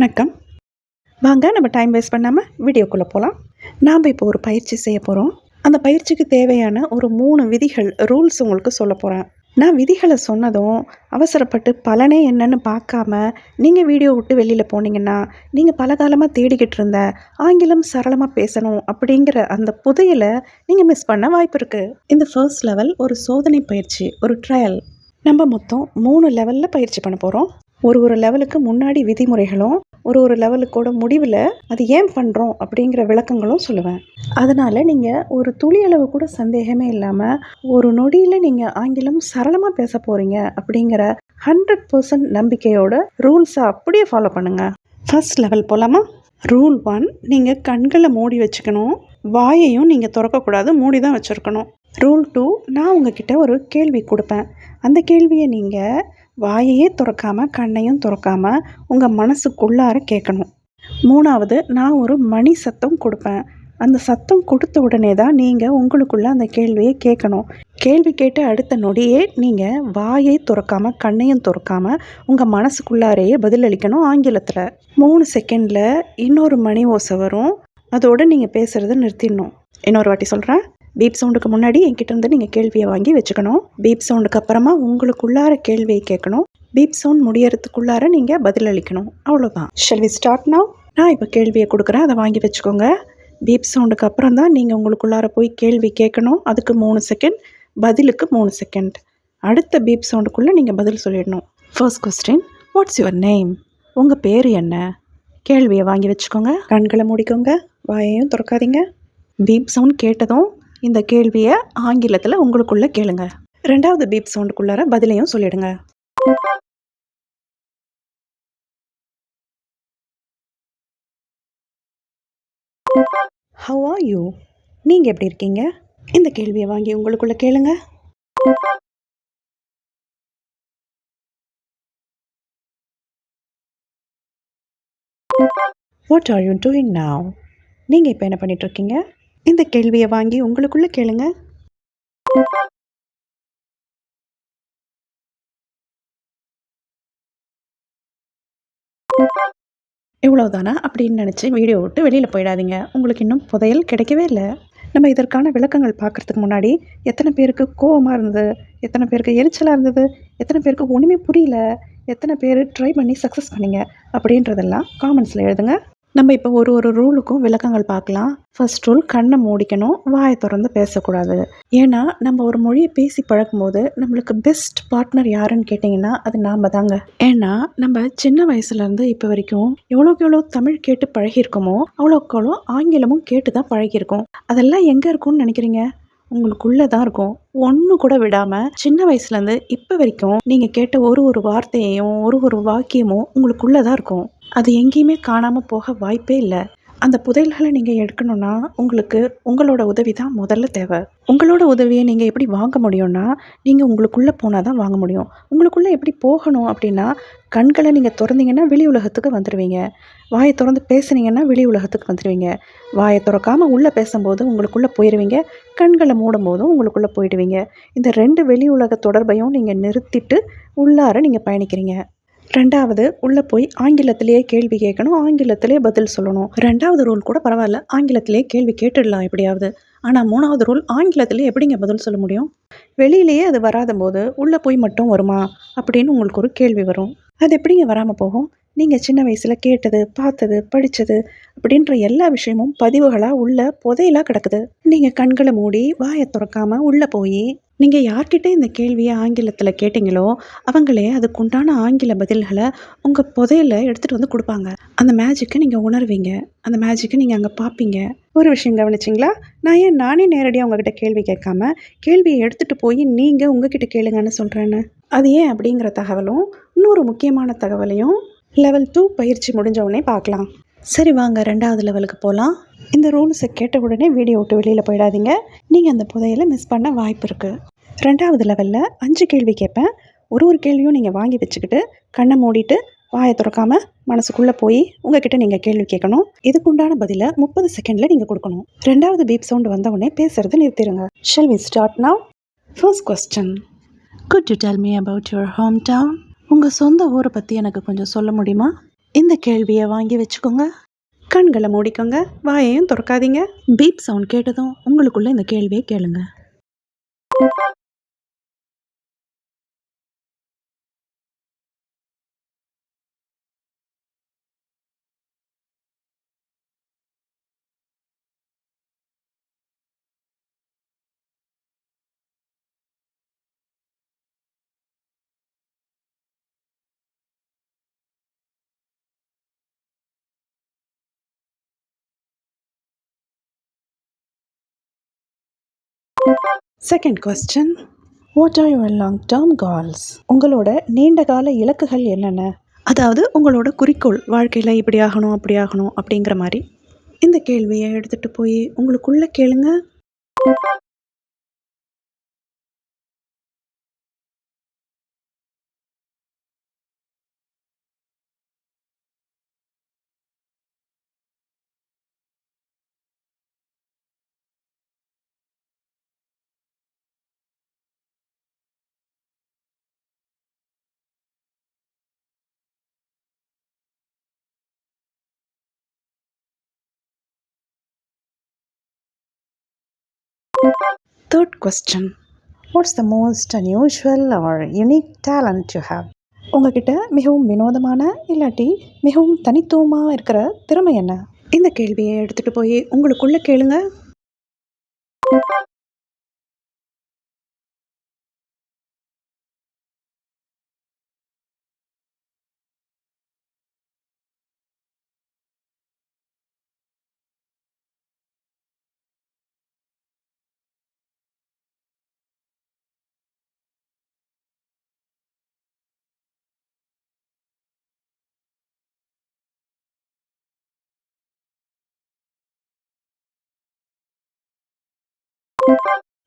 வணக்கம். வாங்க நம்ம டைம் வேஸ்ட் பண்ணாமல் வீடியோக்குள்ளே போகலாம். நாம் இப்போ ஒரு பயிற்சி செய்ய போகிறோம். அந்த பயிற்சிக்கு தேவையான ஒரு 3 விதிகள், ரூல்ஸ் உங்களுக்கு சொல்ல போகிறேன். நான் விதிகளை சொன்னதும் அவசரப்பட்டு பலனே என்னன்னு பார்க்காம நீங்கள் வீடியோ விட்டு வெளியில் போனீங்கன்னா, நீங்கள் பல காலமாக தேடிக்கிட்டு இருந்த ஆங்கிலம் சரளமாக பேசணும் அப்படிங்கிற அந்த புதையலை நீங்கள் மிஸ் பண்ண வாய்ப்பு இருக்குது. இந்த ஃபர்ஸ்ட் லெவல் ஒரு சோதனை பயிற்சி, ஒரு ட்ரையல். நம்ம மொத்தம் 3 லெவலில் பயிற்சி பண்ண போகிறோம். ஒரு லெவலுக்கு முன்னாடி விதிமுறைகளும், ஒரு லெவலுக்கோட முடிவில் அது ஏன் பண்ணுறோம் அப்படிங்கிற விளக்கங்களும் சொல்லுவேன். அதனால் நீங்கள் ஒரு துளியளவு கூட சந்தேகமே இல்லாமல் ஒரு நொடியில் நீங்கள் ஆங்கிலம் சரளமாக பேச போகிறீங்க அப்படிங்கிற 100% நம்பிக்கையோட ரூல்ஸை அப்படியே ஃபாலோ பண்ணுங்கள். ஃபர்ஸ்ட் லெவல் போகலாமா? ரூல் 1, நீங்கள் கண்களை மூடி வச்சுக்கணும். வாயையும் நீங்கள் திறக்கக்கூடாது, மூடி தான் வச்சுருக்கணும். ரூல் 2, நான் உங்ககிட்ட ஒரு கேள்வி கொடுப்பேன். அந்த கேள்வியை நீங்கள் வாயையே திறக்காமல் கண்ணையும் திறக்காமல் உங்கள் மனசுக்குள்ளார கேட்கணும். 3வது, நான் ஒரு மணி சத்தம் கொடுப்பேன். அந்த சத்தம் கொடுத்த உடனே தான் நீங்கள் உங்களுக்குள்ளே அந்த கேள்வியை கேட்கணும். கேள்வி கேட்டு அடுத்த நொடியே நீங்கள் வாயை திறக்காமல் கண்ணையும் திறக்காமல் உங்கள் மனசுக்குள்ளாரையே பதிலளிக்கணும் ஆங்கிலத்தில். 3 செகண்டில் இன்னொரு மணி ஓசை வரும். அதோடு நீங்கள் பேசுகிறத நிறுத்திடணும். இன்னொரு வாட்டி சொல்கிறேன். பீப் சவுண்டுக்கு முன்னாடி என்கிட்ட இருந்து நீங்கள் கேள்வியை வாங்கி வச்சுக்கணும். பீப் சவுண்டுக்கு அப்புறமா உங்களுக்குள்ளார கேள்வியை கேட்கணும். பீப் சவுண்ட் முடியறதுக்குள்ளார நீங்கள் பதிலளிக்கணும். அவ்வளோதான். Shall we start now? நான் இப்போ கேள்வியை கொடுக்குறேன், அதை வாங்கி வச்சுக்கோங்க. பீப் சவுண்டுக்கு அப்புறம் தான் நீங்கள் உங்களுக்குள்ளார போய் கேள்வி கேட்கணும். அதுக்கு 3 செகண்ட், பதிலுக்கு 3 செகண்ட். அடுத்த பீப் சவுண்டுக்குள்ளே நீங்கள் பதில் சொல்லிடணும். First question, what's your name? உங்கள் பேர் என்ன? கேள்வியை வாங்கி வச்சுக்கோங்க. கண்களை மூடிக்கோங்க, வாயையும் திறக்காதீங்க. பீப் சவுண்ட் கேட்டதும் இந்த கேள்வியை ஆங்கிலத்தில் உங்களுக்குள்ளே கேளுங்க. 2வது பீப் சவுண்டுக்குள்ளார பதிலையும் சொல்லிடுங்க. How are you? நீங்கள் எப்படி இருக்கீங்க? இந்த கேள்வியை வாங்கி உங்களுக்குள்ளே கேளுங்க. What are you doing now? நீங்கள் இப்போ என்ன பண்ணிட்டு இருக்கீங்க? இந்த கேள்வியை வாங்கி உங்களுக்குள்ளே கேளுங்க. இவ்வளவுதானா அப்படின்னு நினச்சி வீடியோ விட்டு வெளியில் போயிடாதீங்க. உங்களுக்கு இன்னும் புதையல் கிடைக்கவே இல்லை. நம்ம இதற்கான விளக்கங்கள் பார்க்குறதுக்கு முன்னாடி எத்தனை பேருக்கு கோவமாக இருந்தது, எத்தனை பேருக்கு எரிச்சலாக இருந்தது, எத்தனை பேருக்கு ஒன்றுமே புரியல, எத்தனை பேர் ட்ரை பண்ணி சக்ஸஸ் பண்ணீங்க அப்படின்றதெல்லாம் காமெண்ட்ஸில் எழுதுங்க. நம்ம இப்போ ஒரு ரூலுக்கும் விளக்கங்கள் பார்க்கலாம். ஃபர்ஸ்ட் ரூல், கண்ணை மூடிக்கணும், வாயை திறந்து பேசக்கூடாது. ஏன்னா நம்ம ஒரு மொழியை பேசி பழகும்போது நம்மளுக்கு பெஸ்ட் பார்ட்னர் யாருன்னு கேட்டிங்கன்னா அது நாம் தாங்க. ஏன்னா நம்ம சின்ன வயசுலேருந்து இப்போ வரைக்கும் எவ்வளோக்கு எவ்வளோ தமிழ் கேட்டு பழகியிருக்கோமோ அவ்வளோக்கு எவ்வளோ ஆங்கிலமும் கேட்டு தான் பழகியிருக்கோம். அதெல்லாம் எங்கே இருக்கும்னு நினைக்கிறீங்க? உங்களுக்குள்ளே தான் இருக்கும். ஒன்று கூட விடாமல் சின்ன வயசுலேருந்து இப்போ வரைக்கும் நீங்கள் கேட்ட ஒரு வார்த்தையையும் ஒரு வாக்கியமும் உங்களுக்குள்ளே தான் இருக்கும். அது எங்கேயுமே காணாமல் போக வாய்ப்பே இல்லை. அந்த புதையல்களை நீங்கள் எடுக்கணும்னா உங்களுக்கு உங்களோட உதவி தான் முதல்ல தேவை. உங்களோட உதவியை நீங்கள் எப்படி வாங்க முடியும்னா, நீங்கள் உங்களுக்குள்ளே போனால் தான் வாங்க முடியும். உங்களுக்குள்ளே எப்படி போகணும் அப்படின்னா, கண்களை நீங்கள் திறந்தீங்கன்னா வெளி உலகத்துக்கு வந்துடுவீங்க. வாயை திறந்து பேசுனீங்கன்னா வெளி உலகத்துக்கு வந்துடுவீங்க. வாயை திறக்காமல் உள்ளே பேசும்போது உங்களுக்குள்ளே போயிடுவீங்க. கண்களை மூடும் போதும் உங்களுக்குள்ளே போயிடுவீங்க. இந்த 2 வெளி உலக தொடர்பையும் நீங்கள் நிறுத்திட்டு உள்ளார நீங்கள் பயணிக்கிறீங்க. 2வது, உள்ளே போய் ஆங்கிலத்திலேயே கேள்வி கேட்கணும், ஆங்கிலத்திலே பதில் சொல்லணும். 2வது ரூல் கூட பரவாயில்ல, ஆங்கிலத்திலே கேள்வி கேட்டுடலாம் எப்படியாவது. ஆனால் 3வது ரூல், ஆங்கிலத்தில் எப்படிங்க பதில் சொல்ல முடியும்? வெளியிலேயே அது வராத போது உள்ளே போய் மட்டும் வருமா அப்படின்னு உங்களுக்கு ஒரு கேள்வி வரும். அது எப்படிங்க வராமல் போகும்? நீங்கள் சின்ன வயசில் கேட்டது, பார்த்தது, படித்தது அப்படின்ற எல்லா விஷயமும் பதிவுகளாக உள்ள புதையலாக கிடக்குது. நீங்கள் கண்களை மூடி வாயை திறக்காமல் உள்ளே போய் நீங்கள் யார்கிட்ட இந்த கேள்வியை ஆங்கிலத்தில் கேட்டிங்களோ அவங்களே அதுக்குண்டான ஆங்கில பதில்களை உங்கள் புதையலை எடுத்துகிட்டு வந்து கொடுப்பாங்க. அந்த மேஜிக்கை நீங்கள் உணர்வீங்க. அந்த மேஜிக்கை நீங்கள் அங்கே பார்ப்பீங்க. ஒரு விஷயம் கவனிச்சிங்களா? நானே நேரடியாக உங்ககிட்ட கேள்வி கேட்காம கேள்வியை எடுத்துகிட்டு போய் நீங்கள் உங்ககிட்ட கேளுங்கன்னு சொல்கிறேன்னு. அது ஏன் அப்படிங்கிற தகவலும் இன்னொரு முக்கியமான தகவலையும் லெவல் 2 பயிற்சி முடிஞ்ச உடனே பார்க்கலாம். சரி வாங்க 2வது லெவலுக்கு போகலாம். இந்த ரூல்ஸை கேட்ட உடனே வீடியோ விட்டு வெளியில் போயிடாதீங்க. நீங்கள் அந்த புதையலை மிஸ் பண்ண வாய்ப்பு இருக்குது. 2வது லெவலில் 5 கேள்வி கேட்பேன். ஒரு கேள்வியும் நீங்கள் வாங்கி வச்சுக்கிட்டு கண்ணை மூடிட்டு வாயை திறக்காமல் மனசுக்குள்ளே போய் உங்ககிட்ட நீங்கள் கேள்வி கேட்கணும். இதுக்குண்டான பதிலை 30 செகண்டில் நீங்கள் கொடுக்கணும். 2வது பீப் சவுண்டு வந்த உடனே பேசுகிறத நிறுத்திடுங்க. Shall we start now? First question, could you tell me about your hometown? உங்கள் சொந்த ஊரை பற்றி எனக்கு கொஞ்சம் சொல்ல முடியுமா? இந்த கேள்வியை வாங்கி வச்சுக்கோங்க. கண்களை மூடிக்கோங்க, வாயையும் திறக்காதீங்க. பீப் சவுண்ட் கேட்டதும் உங்களுக்குள்ள இந்த கேள்வியை கேளுங்க. Second question, what are your long term calls? உங்களோட நீண்ட கால இலக்குகள் என்னென்ன? அதாவது உங்களோட குறிக்கோள், வாழ்க்கையில் இப்படி ஆகணும் அப்படி ஆகணும் அப்படிங்கிற மாதிரி. இந்த கேள்வியை எடுத்துகிட்டு போய் உங்களுக்குள்ளே கேளுங்க. Third question, what's the most unusual R unique talent you have? உங்ககிட்ட மிகவும் வினோதமான இல்லாட்டி மிகவும் தனித்துவமாக இருக்கிற திறமை என்ன? இந்த கேள்வியை எடுத்துகிட்டு போய் உங்களுக்குள்ளே கேளுங்க.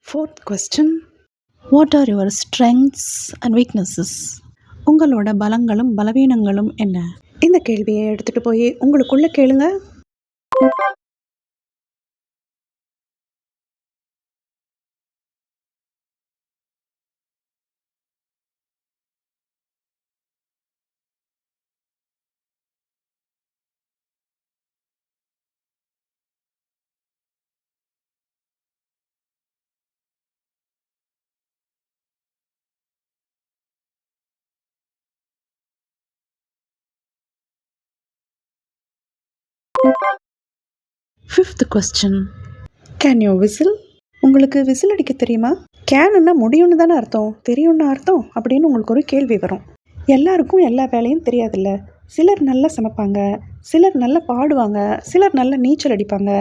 Fourth question, what are your strengths and weaknesses? உங்களோட பலங்களும் பலவீனங்களும் என்ன? இந்த கேள்வியை எடுத்துகிட்டு போய் உங்களுக்குள்ளே கேளுங்க. Fifth question, can you whistle? உங்களுக்கு விசில் அடிக்க தெரியுமா? கேனுன்னா முடியும்னு தானே அர்த்தம், தெரியும்னு அர்த்தம் அப்படின்னு உங்களுக்கு ஒரு கேள்வி வரும். எல்லாருக்கும் எல்லா வேலையும் தெரியாதுல்ல. சிலர் நல்லா சமைப்பாங்க, சிலர் நல்லா பாடுவாங்க, சிலர் நல்லா நீச்சல் அடிப்பாங்க.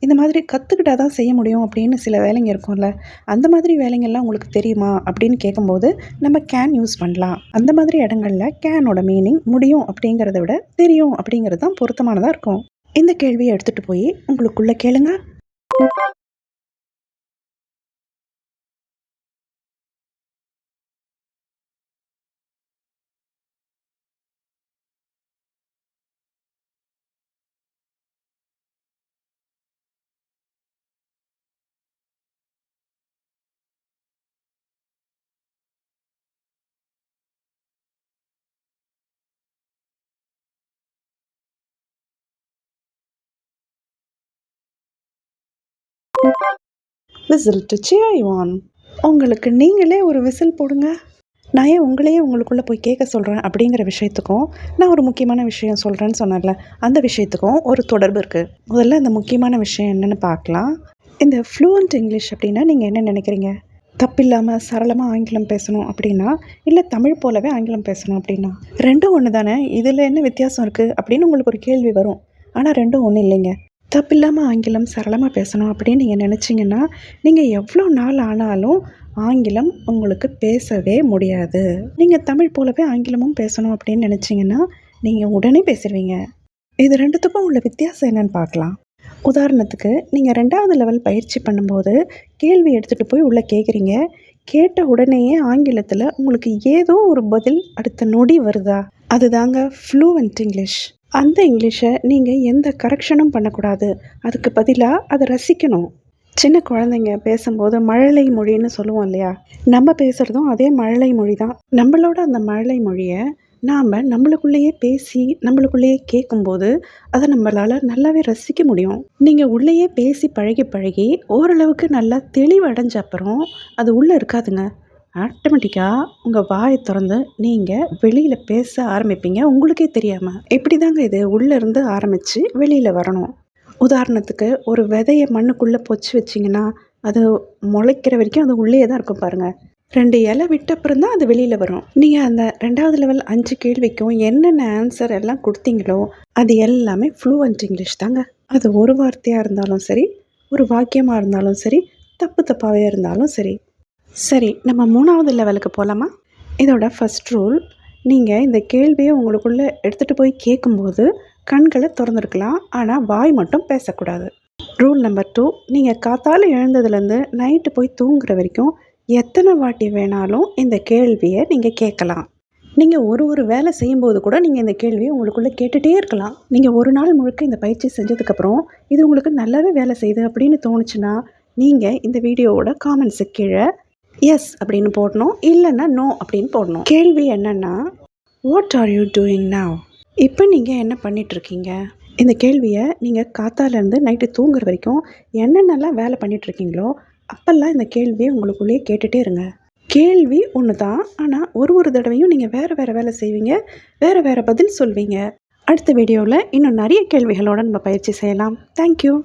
இந்த மாதிரி கற்றுக்கிட்டா தான் செய்ய முடியும் அப்படின்னு சில வேலைங்க இருக்கும்ல. அந்த மாதிரி வேலைங்கள்லாம் உங்களுக்கு தெரியுமா அப்படின்னு கேட்கும்போது நம்ம கேன் யூஸ் பண்ணலாம். அந்த மாதிரி இடங்களில் கேனோட மீனிங் முடியும் அப்படிங்கிறத விட தெரியும் அப்படிங்கிறது தான் பொருத்தமானதாக இருக்கும். இந்த கேள்வியை எடுத்துகிட்டு போய் உங்களுக்குள்ளே கேளுங்க. Whistle to cheer you on. உங்களுக்கு நீங்களே ஒரு விசில் போடுங்க. நான் ஏன் உங்களையே உங்களுக்குள்ளே போய் கேட்க சொல்கிறேன் அப்படிங்கிற விஷயத்துக்கும் நான் ஒரு முக்கியமான விஷயம் சொல்கிறேன்னு சொன்னேன்ல, அந்த விஷயத்துக்கும் ஒரு தொடர்பு இருக்குது. முதல்ல அந்த முக்கியமான விஷயம் என்னென்னு பார்க்கலாம். இந்த ஃப்ளூவண்ட் இங்கிலீஷ் அப்படின்னா நீங்கள் என்ன நினைக்கிறீங்க? தப்பில்லாமல் சரளமாக ஆங்கிலம் பேசணும் அப்படின்னா, இல்லை தமிழ் போலவே ஆங்கிலம் பேசணும் அப்படின்னா? ரெண்டும் ஒன்று தானே, இதில் என்ன வித்தியாசம் இருக்குது அப்படின்னு உங்களுக்கு ஒரு கேள்வி வரும். ஆனால் ரெண்டும் ஒன்றும் இல்லைங்க. தப்பில்லாமல் ஆங்கிலம் சரளமாக பேசணும் அப்படின்னு நீங்கள் நினச்சிங்கன்னா, நீங்கள் எவ்வளோ நாள் ஆனாலும் ஆங்கிலம் உங்களுக்கு பேசவே முடியாது. நீங்கள் தமிழ் போலவே ஆங்கிலமும் பேசணும் அப்படின்னு நினச்சிங்கன்னா, நீங்கள் உடனே பேசிடுவீங்க. இது ரெண்டுத்துக்கும் உள்ள வித்தியாசம் என்னன்னு பார்க்கலாம். உதாரணத்துக்கு, நீங்கள் 2வது லெவல் பயிற்சி பண்ணும்போது கேள்வி எடுத்துகிட்டு போய் உள்ளே கேட்குறீங்க. கேட்ட உடனேயே ஆங்கிலத்தில் உங்களுக்கு ஏதோ ஒரு பதில் அடுத்த நொடி வருதா? அதுதாங்க ஃப்ளூவண்ட் இங்கிலீஷ். அந்த இங்கிலீஷை நீங்கள் எந்த கரெக்ஷனும் பண்ணக்கூடாது. அதுக்கு பதிலாக அதை ரசிக்கணும். சின்ன குழந்தைங்க பேசும்போது மழலை மொழின்னு சொல்லுவோம் இல்லையா? நம்ம பேசுகிறதும் அதே மழலை மொழி தான். நம்மளோட அந்த மழலை மொழியை நாம் நம்மளுக்குள்ளேயே பேசி நம்மளுக்குள்ளேயே கேட்கும்போது அதை நம்மளால் நல்லாவே ரசிக்க முடியும். நீங்கள் உள்ளேயே பேசி பழகி பழகி ஓரளவுக்கு நல்லா தெளிவடைஞ்ச அப்புறம் அது உள்ளே இருக்காதுங்க. ஆட்டோமேட்டிக்காக உங்கள் வாயை திறந்து நீங்கள் வெளியில் பேச ஆரம்பிப்பீங்க உங்களுக்கே தெரியாமல். இப்படி தாங்க இது உள்ளேருந்து ஆரம்பித்து வெளியில் வரணும். உதாரணத்துக்கு ஒரு விதையை மண்ணுக்குள்ளே பொச்சு வச்சிங்கன்னா அது முளைக்கிற வரைக்கும் அது உள்ளே தான் இருக்கும் பாருங்கள். 2 இலை விட்ட அப்புறம் தான் அது வெளியில் வரும். நீங்கள் அந்த 2வது லெவல் 5 கேள்விக்கும் என்னென்ன ஆன்சர் எல்லாம் கொடுத்தீங்களோ அது எல்லாமே ஃப்ளூவன்ட் இங்கிலீஷ் தாங்க. அது ஒரு வார்த்தையாக இருந்தாலும் சரி, ஒரு வாக்கியமாக இருந்தாலும் சரி, தப்பு தப்பாகவே இருந்தாலும் சரி. சரி, நம்ம 3வது லெவலுக்கு போகலாமா? இதோட ஃபர்ஸ்ட் ரூல், நீங்கள் இந்த கேள்வியை உங்களுக்குள்ளே எடுத்துகிட்டு போய் கேட்கும்போது கண்களை திறந்துருக்கலாம், ஆனால் வாய் மட்டும் பேசக்கூடாது. ரூல் நம்பர் 2, நீங்கள் காத்தால எழுந்ததுலேருந்து நைட்டு போய் தூங்குற வரைக்கும் எத்தனை வாட்டி வேணாலும் இந்த கேள்வியை நீங்கள் கேட்கலாம். நீங்கள் ஒரு வேலை செய்யும்போது கூட நீங்கள் இந்த கேள்வியை உங்களுக்குள்ளே கேட்டுகிட்டே இருக்கலாம். நீங்கள் ஒரு நாள் முழுக்க இந்த பயிற்சி செஞ்சதுக்கப்புறம் இது உங்களுக்கு நல்லாவே வேலை செய்யுது அப்படின்னு தோணுச்சுன்னா நீங்கள் இந்த வீடியோவோட காமெண்ட்ஸுக்கு கீழே எஸ் அப்படின்னு போடணும், இல்லைன்னா நோ அப்படின்னு போடணும். கேள்வி என்னென்னா, what are you doing now? இப்போ நீங்கள் என்ன பண்ணிகிட்ருக்கீங்க? இந்த கேள்வியை நீங்கள் காத்தாலேருந்து நைட்டு தூங்குற வரைக்கும் என்னென்னலாம் வேலை பண்ணிகிட்ருக்கீங்களோ அப்போல்லாம் இந்த கேள்வியை உங்களுக்குள்ளேயே கேட்டுகிட்டே இருங்க. கேள்வி ஒன்று தான், ஆனால் ஒரு தடவையும் நீங்கள் வேறு வேலை செய்வீங்க, வேறு பதில் சொல்வீங்க. அடுத்த வீடியோவில் இன்னும் நிறைய கேள்விகளோடு நம்ம பயிற்சி செய்யலாம். தேங்க்யூ.